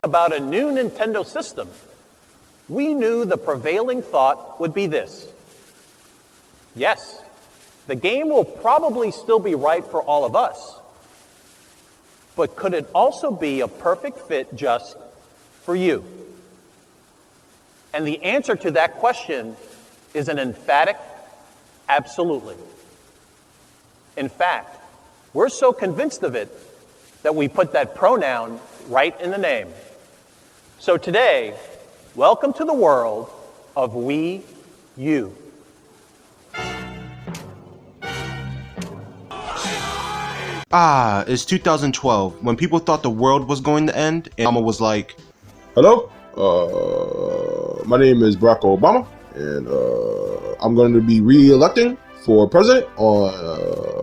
about a new Nintendo system, we knew the prevailing thought would be this. Yes, the game will probably still be right for all of us, but could it also be a perfect fit just for you? And the answer to that question is an emphatic absolutely. In fact, we're so convinced of it that we put that pronoun right in the name. So today, welcome to the world of Wii U. It's 2012, when people thought the world was going to end, and Obama was like, Hello, my name is Barack Obama, and I'm going to be re-electing for president on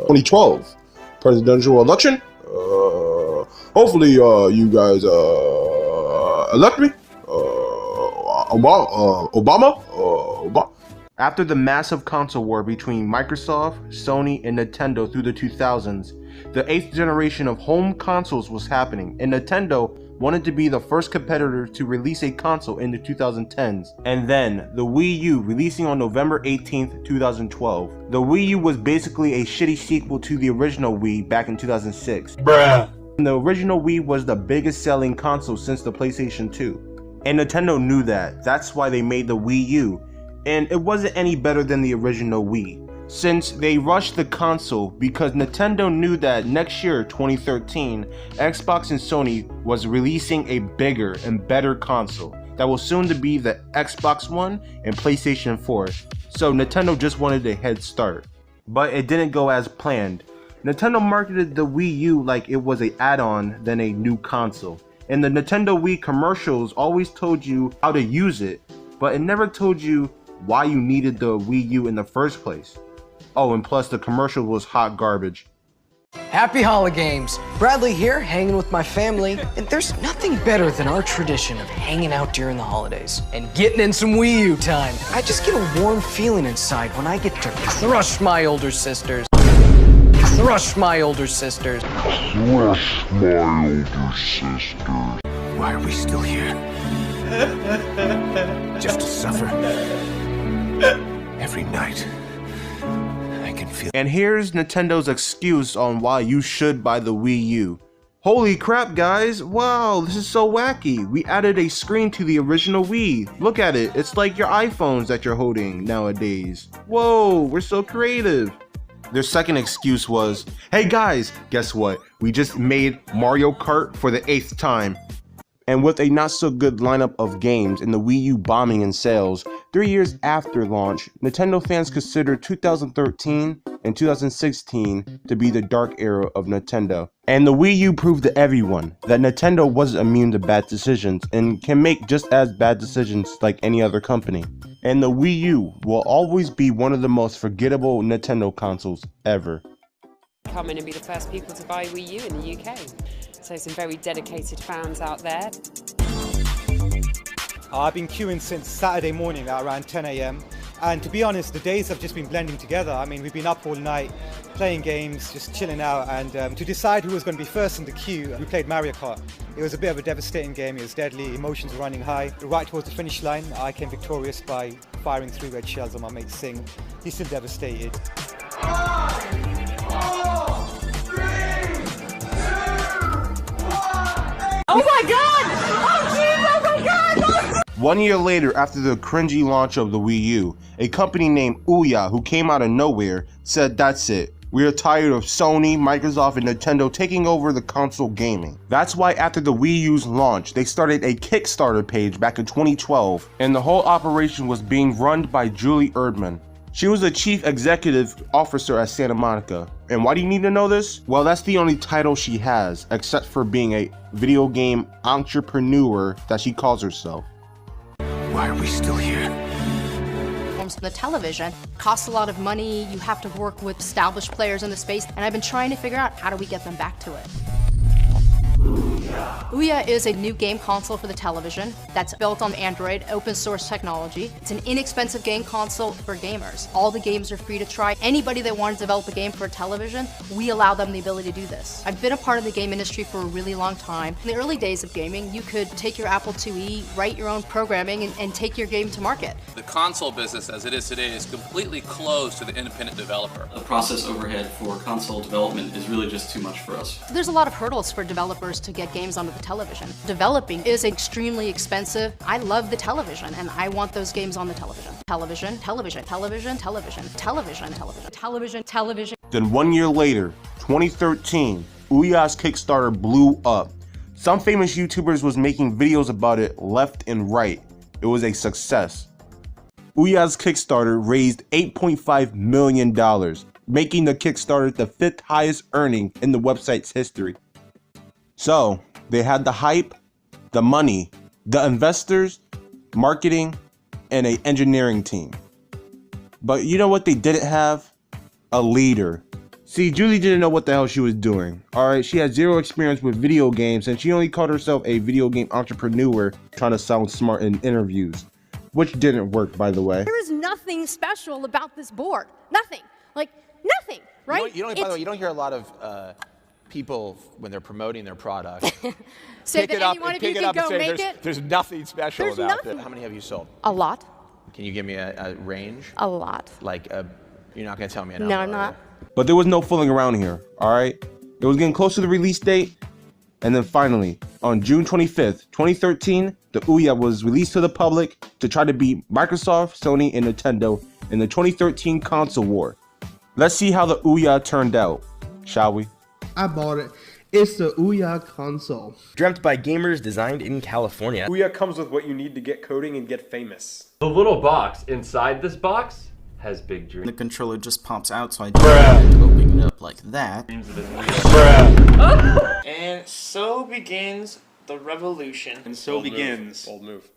2012 presidential election. Hopefully, you guys elect me. Obama. After the massive console war between Microsoft, Sony, and Nintendo through the 2000s, the 8th generation of home consoles was happening, and Nintendo wanted to be the first competitor to release a console in the 2010s. And then, the Wii U releasing on November 18th, 2012. The Wii U was basically a shitty sequel to the original Wii back in 2006. Bruh. The original Wii was the biggest selling console since the PlayStation 2. And Nintendo knew that. That's why they made the Wii U. And it wasn't any better than the original Wii, since they rushed the console because Nintendo knew that next year, 2013, Xbox and Sony was releasing a bigger and better console that will soon to be the Xbox One and PlayStation 4, so Nintendo just wanted a head start. But it didn't go as planned. Nintendo marketed the Wii U like it was an add-on than a new console, and the Nintendo Wii commercials always told you how to use it, but it never told you why you needed the Wii U in the first place. Oh, and plus the commercial was hot garbage. Happy Holigames! Bradley here, hanging with my family. And there's nothing better than our tradition of hanging out during the holidays and getting in some Wii U time. I just get a warm feeling inside when I get to crush my older sisters. Crush my older sisters. Crush my older sisters. Why are we still here? Just to suffer. Every night, I can feel. And here's Nintendo's excuse on why you should buy the Wii U. Holy crap, guys! Wow, this is so wacky. We added a screen to the original Wii. Look at it. It's like your iPhones that you're holding nowadays. Whoa, we're so creative. Their second excuse was, hey guys, guess what? We just made Mario Kart for the 8th time. And with a not so good lineup of games and the Wii U bombing in sales, 3 years after launch, Nintendo fans considered 2013 and 2016 to be the dark era of Nintendo. And the Wii U proved to everyone that Nintendo wasn't immune to bad decisions and can make just as bad decisions like any other company. And the Wii U will always be one of the most forgettable Nintendo consoles ever. Come in and be the first people to buy Wii U in the UK. So some very dedicated fans out there. I've been queuing since Saturday morning at around 10 AM. And to be honest, the days have just been blending together. I mean, we've been up all night, playing games, just chilling out. And to decide who was going to be first in the queue, we played Mario Kart. It was a bit of a devastating game. It was deadly, emotions were running high. Right towards the finish line, I came victorious by firing 3 red shells on my mate Singh. He's still devastated. 5, 4, 3, 2, 1. Oh my god! Oh jeez, oh my god! 1 year later, after the cringy launch of the Wii U, a company named Ouya, who came out of nowhere, said that's it. We are tired of Sony, Microsoft, and Nintendo taking over the console gaming. That's why after the Wii U's launch, they started a Kickstarter page back in 2012, and the whole operation was being run by Julie Erdman. She was the chief executive officer at Santa Monica. And why do you need to know this? Well, that's the only title she has, except for being a video game entrepreneur that she calls herself. Why are we still here? Comes from the television. Costs a lot of money, you have to work with established players in the space, and I've been trying to figure out how do we get them back to it. Ouya is a new game console for the television that's built on Android, open source technology. It's an inexpensive game console for gamers. All the games are free to try. Anybody that wants to develop a game for a television, we allow them the ability to do this. I've been a part of the game industry for a really long time. In the early days of gaming, you could take your Apple IIe, write your own programming, and take your game to market. The console business as it is today is completely closed to the independent developer. The process overhead for console development is really just too much for us. There's a lot of hurdles for developers to get games onto the television. Developing is extremely expensive. I love the television and I want those games on the television. Television, television, television, television, television, television, television, television. Then 1 year later, 2013, Ouya's Kickstarter blew up. Some famous YouTubers was making videos about it left and right. It was a success. Ouya's Kickstarter raised $8.5 million, making the Kickstarter the 5th highest earning in the website's history. So, they had the hype, the money, the investors, marketing, and an engineering team. But you know what they didn't have? A leader. See, Julie didn't know what the hell she was doing. Alright, she had zero experience with video games and she only called herself a video game entrepreneur trying to sound smart in interviews. Which didn't work, by the way. There is nothing special about this board. Nothing. Like, nothing, right? By the way, you don't hear a lot of people when they're promoting their product say that any one of you can go make it. There's nothing special There's about nothing. it. How many have you sold? A lot. Can you give me a range? A lot. Like, you're not going to tell me a No, number, I'm not. But there was no fooling around here, alright? It was getting close to the release date, and then finally, on June 25th, 2013, the Ouya was released to the public to try to beat Microsoft, Sony, and Nintendo in the 2013 console war. Let's see how the Ouya turned out, shall we? I bought it. It's the Ouya console. Dreamt by gamers, designed in California. Ouya comes with what you need to get coding and get famous. The little box inside this box has big dreams. The controller just pops out, so I just open it up like that. And so begins the revolution. And so begins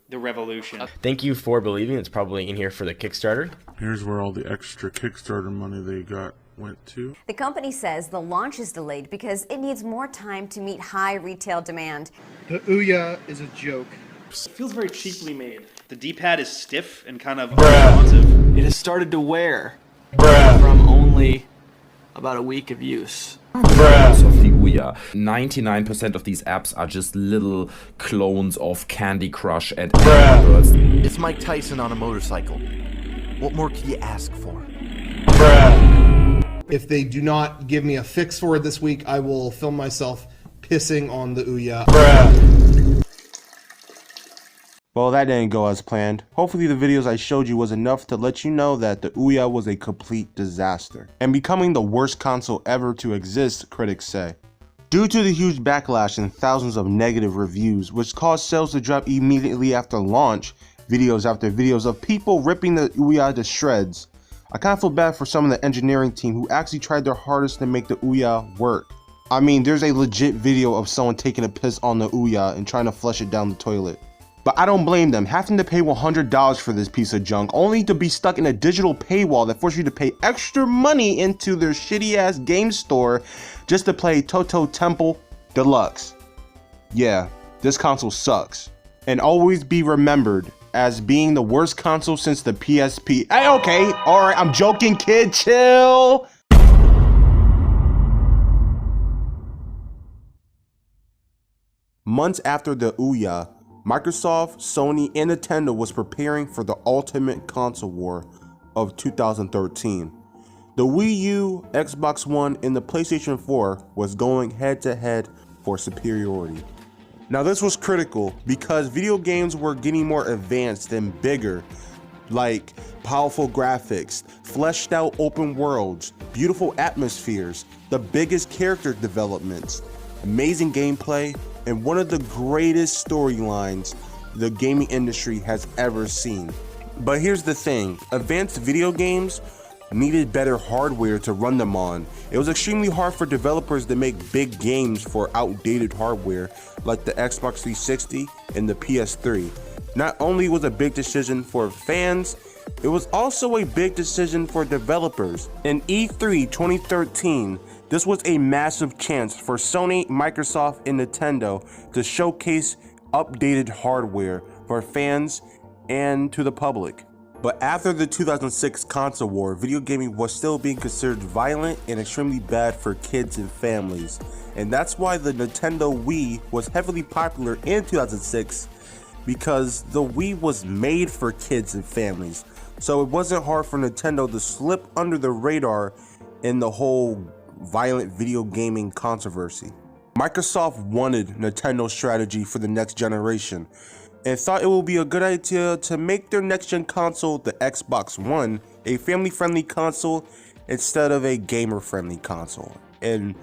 the revolution. Thank you for believing. It's probably in here for the Kickstarter. Here's where all the extra Kickstarter money they got went to. The company says the launch is delayed because it needs more time to meet high retail demand. The Ouya is a joke. It feels very cheaply made. The D-pad is stiff and kind of unresponsive. It has started to wear from only about a week of use. Of the Ouya. 99% of these apps are just little clones of Candy Crush and Angry Birds. It's Mike Tyson on a motorcycle. What more could you ask for? If they do not give me a fix for it this week, I will film myself pissing on the Ouya. Well, that didn't go as planned. Hopefully the videos I showed you was enough to let you know that the Ouya was a complete disaster and becoming the worst console ever to exist, critics say. Due to the huge backlash and thousands of negative reviews, which caused sales to drop immediately after launch, videos after videos of people ripping the Ouya to shreds, I kind of feel bad for some of the engineering team who actually tried their hardest to make the Ouya work. I mean, there's a legit video of someone taking a piss on the Ouya and trying to flush it down the toilet. But I don't blame them, having to pay $100 for this piece of junk only to be stuck in a digital paywall that forces you to pay extra money into their shitty ass game store just to play Toto Temple Deluxe. Yeah, this console sucks. And always be remembered as being the worst console since the PSP. Hey, okay, alright, I'm joking, kid, chill! Months after the Ouya, Microsoft, Sony, and Nintendo was preparing for the ultimate console war of 2013. The Wii U, Xbox One, and the PlayStation 4 was going head to head for superiority. Now this was critical because video games were getting more advanced and bigger, like powerful graphics, fleshed out open worlds, beautiful atmospheres, the biggest character developments, amazing gameplay, and one of the greatest storylines the gaming industry has ever seen. But here's the thing, advanced video games needed better hardware to run them on. It was extremely hard for developers to make big games for outdated hardware like the Xbox 360 and the PS3. Not only was it a big decision for fans, it was also a big decision for developers. In E3 2013, This was a massive chance for Sony, Microsoft, and Nintendo to showcase updated hardware for fans and to the public. But after the 2006 console war, video gaming was still being considered violent and extremely bad for kids and families. And that's why the Nintendo Wii was heavily popular in 2006, because the Wii was made for kids and families. So it wasn't hard for Nintendo to slip under the radar in the whole violent video gaming controversy. Microsoft wanted Nintendo's strategy for the next generation and thought it would be a good idea to make their next gen console, the Xbox One, a family-friendly console instead of a gamer-friendly console. And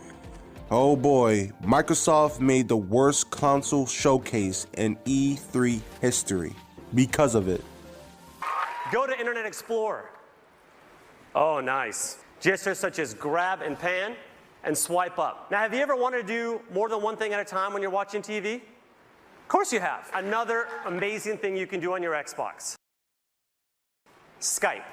oh boy, Microsoft made the worst console showcase in E3 history because of it. Go to Internet Explorer. Oh, nice. Gestures such as grab and pan and swipe up. Now, have you ever wanted to do more than one thing at a time when you're watching TV? Of course you have. Another amazing thing you can do on your Xbox. Skype.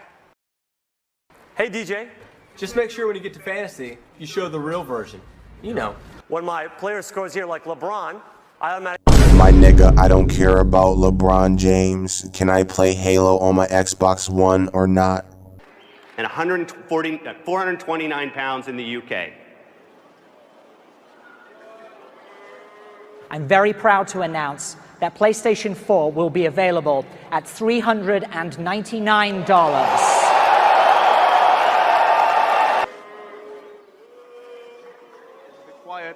Hey, DJ. Just make sure when you get to fantasy, you show the real version. You know. When my player scores here like LeBron, I automatically... My nigga, I don't care about LeBron James. Can I play Halo on my Xbox One or not? And 429 pounds in the UK. I'm very proud to announce that PlayStation 4 will be available at $399. Quiet.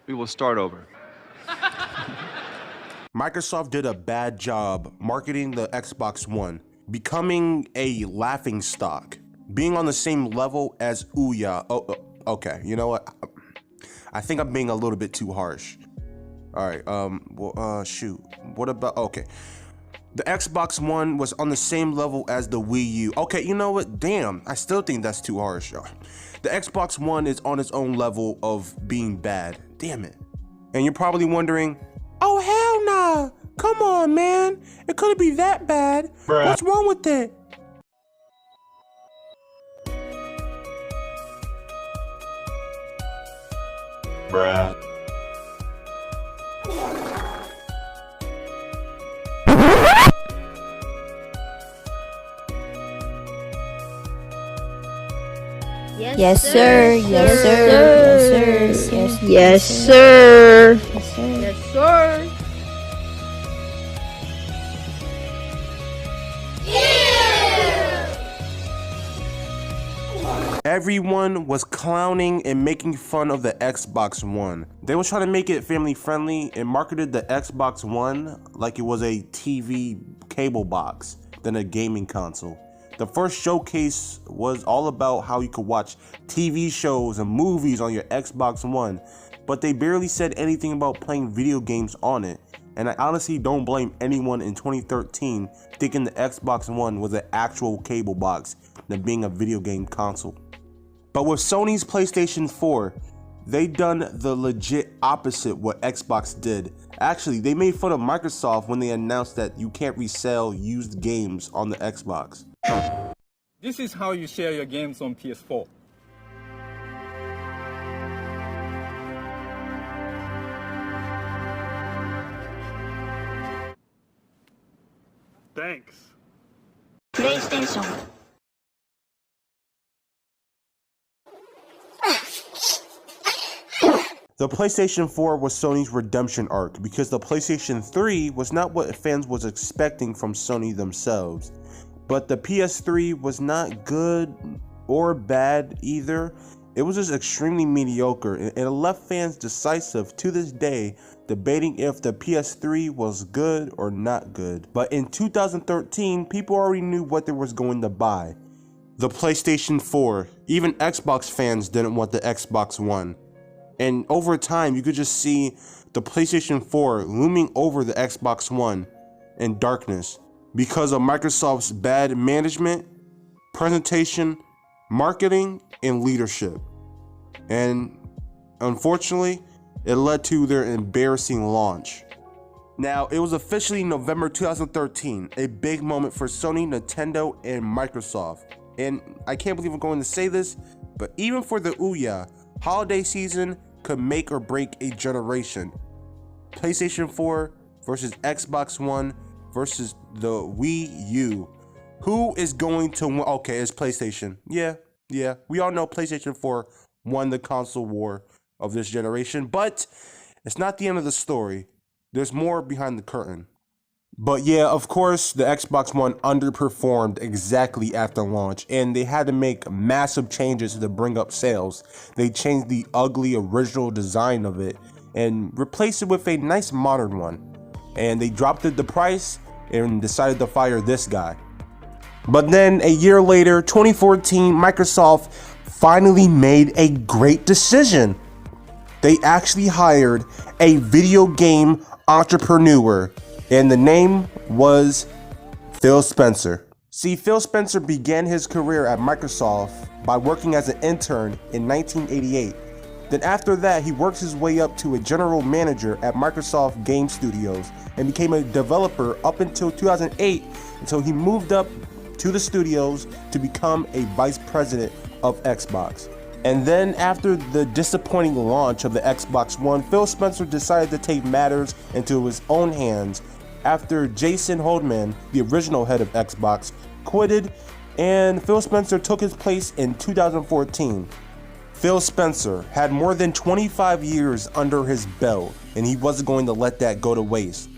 We will start over. Microsoft did a bad job marketing the Xbox One, becoming a laughingstock, being on the same level as Ouya. Okay, you know what? I think I'm being a little bit too harsh. All right, shoot. What about, okay. The Xbox One was on the same level as the Wii U. Okay, you know what? Damn, I still think that's too harsh. The Xbox One is on its own level of being bad. Damn it. And you're probably wondering, oh, hell nah. Come on, man. It couldn't be that bad. Bruh. What's wrong with it? Bruh. Yes, sir. Yes, sir. Yes, sir. Yes, sir. Yes, sir. Yes, sir. Everyone was clowning and making fun of the Xbox One. They were trying to make it family friendly and marketed the Xbox One like it was a TV cable box than a gaming console. The first showcase was all about how you could watch TV shows and movies on your Xbox One, but they barely said anything about playing video games on it. And I honestly don't blame anyone in 2013 thinking the Xbox One was an actual cable box than being a video game console. But with Sony's PlayStation 4, they done the legit opposite what Xbox did. Actually, they made fun of Microsoft when they announced that you can't resell used games on the Xbox. This is how you share your games on PS4. Thanks. PlayStation. The PlayStation 4 was Sony's redemption arc because the PlayStation 3 was not what fans was expecting from Sony themselves. But the PS3 was not good or bad either. It was just extremely mediocre and it left fans decisive to this day, debating if the PS3 was good or not good. But in 2013, people already knew what they was going to buy. The PlayStation 4. Even Xbox fans didn't want the Xbox One. And over time, you could just see the PlayStation 4 looming over the Xbox One in darkness because of Microsoft's bad management, presentation, marketing, and leadership. And unfortunately, it led to their embarrassing launch. Now, it was officially November 2013, a big moment for Sony, Nintendo, and Microsoft. And I can't believe I'm going to say this, but even for the Ouya, holiday season could make or break a generation. PlayStation 4 versus Xbox One versus the Wii U. Who is going to win? Okay, it's PlayStation. Yeah. We all know PlayStation 4 won the console war of this generation, but it's not the end of the story. There's more behind the curtain. But yeah, of course, the Xbox One underperformed exactly after launch, and they had to make massive changes to bring up sales. They changed the ugly original design of it and replaced it with a nice modern one. And they dropped the price and decided to fire this guy. But then a year later, 2014, Microsoft finally made a great decision. They actually hired a video game entrepreneur, and the name was Phil Spencer. See, Phil Spencer began his career at Microsoft by working as an intern in 1988. Then after that, he worked his way up to a general manager at Microsoft Game Studios and became a developer up until 2008, until he moved up to the studios to become a vice president of Xbox. And then after the disappointing launch of the Xbox One, Phil Spencer decided to take matters into his own hands after Jason Holdman, the original head of Xbox, quitted, and Phil Spencer took his place in 2014. Phil Spencer had more than 25 years under his belt, and he wasn't going to let that go to waste,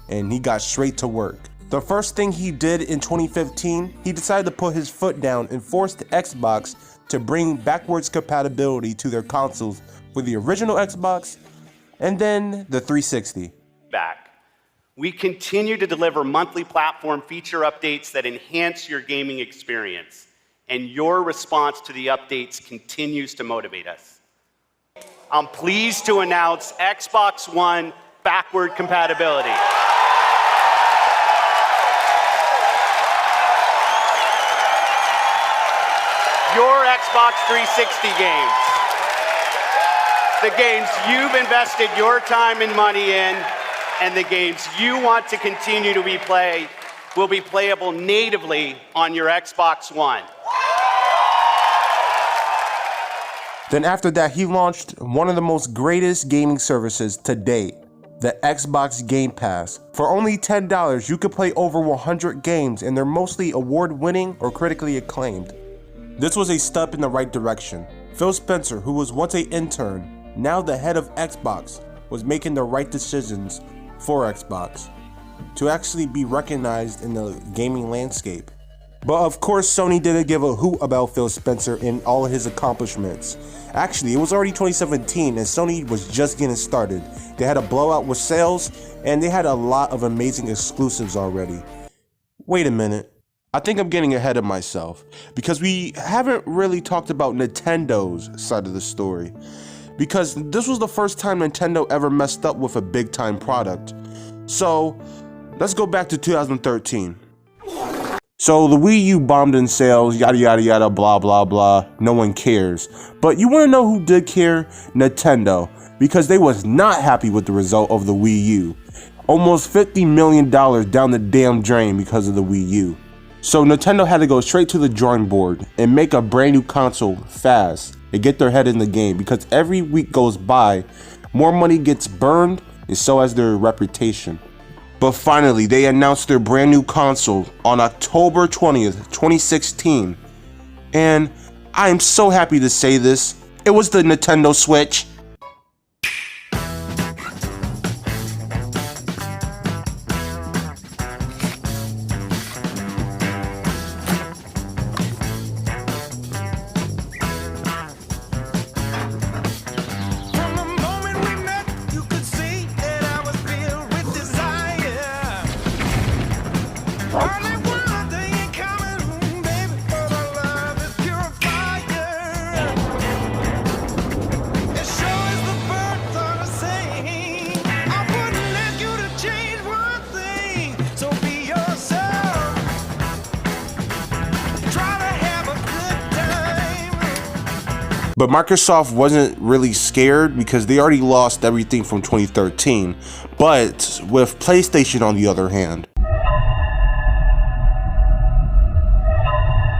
and he got straight to work. The first thing he did in 2015, he decided to put his foot down and forced Xbox to bring backwards compatibility to their consoles for the original Xbox and then the 360. We continue to deliver monthly platform feature updates that enhance your gaming experience, and your response to the updates continues to motivate us. I'm pleased to announce Xbox One backward compatibility. Your Xbox 360 games, the games you've invested your time and money in, and the games you want to continue to play will be playable natively on your Xbox One. Then after that, he launched one of the most greatest gaming services to date, the Xbox Game Pass. For only $10, you could play over 100 games, and they're mostly award-winning or critically acclaimed. This was a step in the right direction. Phil Spencer, who was once an intern, now the head of Xbox, was making the right decisions for Xbox to actually be recognized in the gaming landscape. But of course, Sony didn't give a hoot about Phil Spencer and all of his accomplishments. Actually, it was already 2017 and Sony was just getting started. They had a blowout with sales and they had a lot of amazing exclusives already. Wait a minute. I think I'm getting ahead of myself because we haven't really talked about Nintendo's side of the story, because this was the first time Nintendo ever messed up with a big time product. So let's go back to 2013. So the Wii U bombed in sales, yada yada yada, blah blah blah, no one cares. But you wanna know who did care? Nintendo, because they was not happy with the result of the Wii U. Almost $50 million down the damn drain because of the Wii U. So Nintendo had to go straight to the drawing board and make a brand new console fast and get their head in the game, because every week goes by, more money gets burned and so has their reputation. But finally, they announced their brand new console on October 20th, 2016. And I am so happy to say this, it was the Nintendo Switch. It shows But Microsoft wasn't really scared because they already lost everything from 2013. But with PlayStation on the other hand,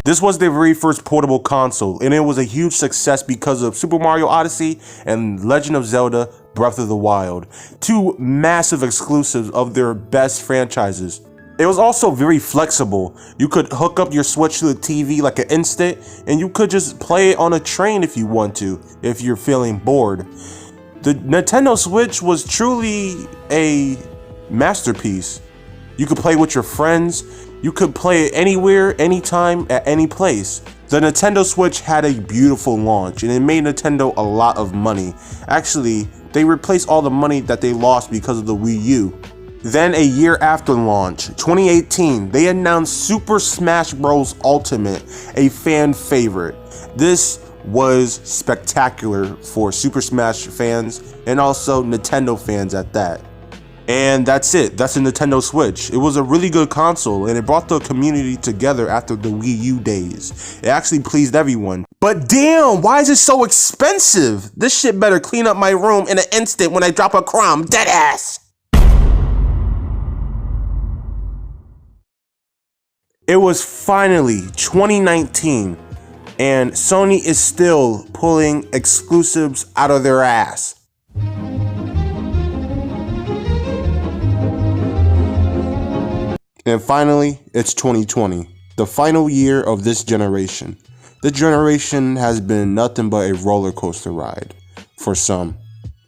this was their very first portable console, and it was a huge success because of Super Mario Odyssey and Legend of Zelda Breath of the Wild, two massive exclusives of their best franchises. It was also very flexible. You could hook up your Switch to the TV like an instant, and you could just play it on a train if you want to, if you're feeling bored. The Nintendo Switch was truly a masterpiece. You could play with your friends. You could play it anywhere, anytime, at any place. The Nintendo Switch had a beautiful launch, and it made Nintendo a lot of money. Actually, they replaced all the money that they lost because of the Wii U. Then a year after launch, 2018, they announced Super Smash Bros. Ultimate, a fan favorite. This was spectacular for Super Smash fans and also Nintendo fans at that. And that's it. That's the Nintendo Switch. It was a really good console, and it brought the community together after the Wii U days. It actually pleased everyone. But damn, why is it so expensive? This shit better clean up my room in an instant when I drop a crumb. Deadass. It was finally 2019, and Sony is still pulling exclusives out of their ass. And finally, it's 2020, the final year of this generation. This generation has been nothing but a roller coaster ride for some.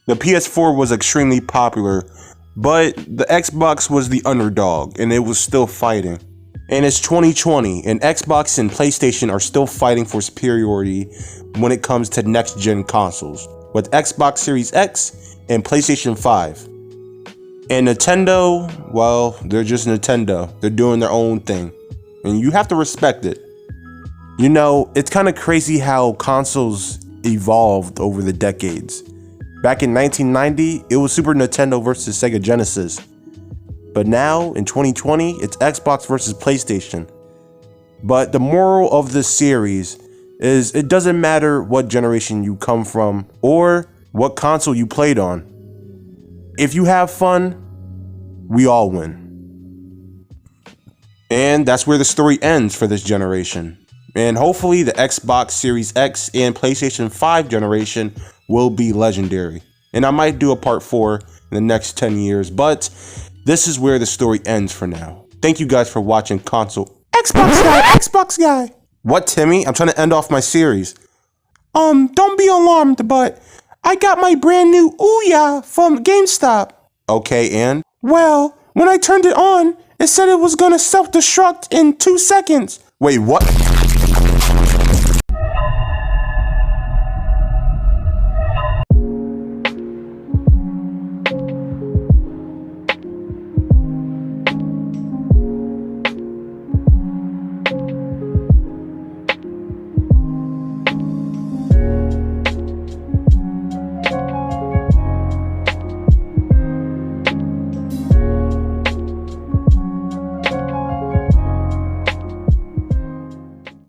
The PS4 was extremely popular, but the Xbox was the underdog, and it was still fighting. And it's 2020, and Xbox and PlayStation are still fighting for superiority when it comes to next-gen consoles, with Xbox Series X and PlayStation 5. And Nintendo, well, they're just Nintendo. They're doing their own thing, and you have to respect it. You know, it's kind of crazy how consoles evolved over the decades. Back in 1990, it was Super Nintendo versus Sega Genesis. But now, in 2020, it's Xbox versus PlayStation. But the moral of this series is it doesn't matter what generation you come from or what console you played on. If you have fun, we all win. And that's where the story ends for this generation. And hopefully the Xbox Series X and PlayStation 5 generation will be legendary. And I might do a part 4 in the next 10 years, but this is where the story ends for now. Thank you guys for watching Console Xbox guy. What, Timmy? I'm trying to end off my series. Don't be alarmed, but I got my brand new Ouya from GameStop. Okay, and? Well, when I turned it on, it said it was gonna self-destruct in 2 seconds. Wait, what?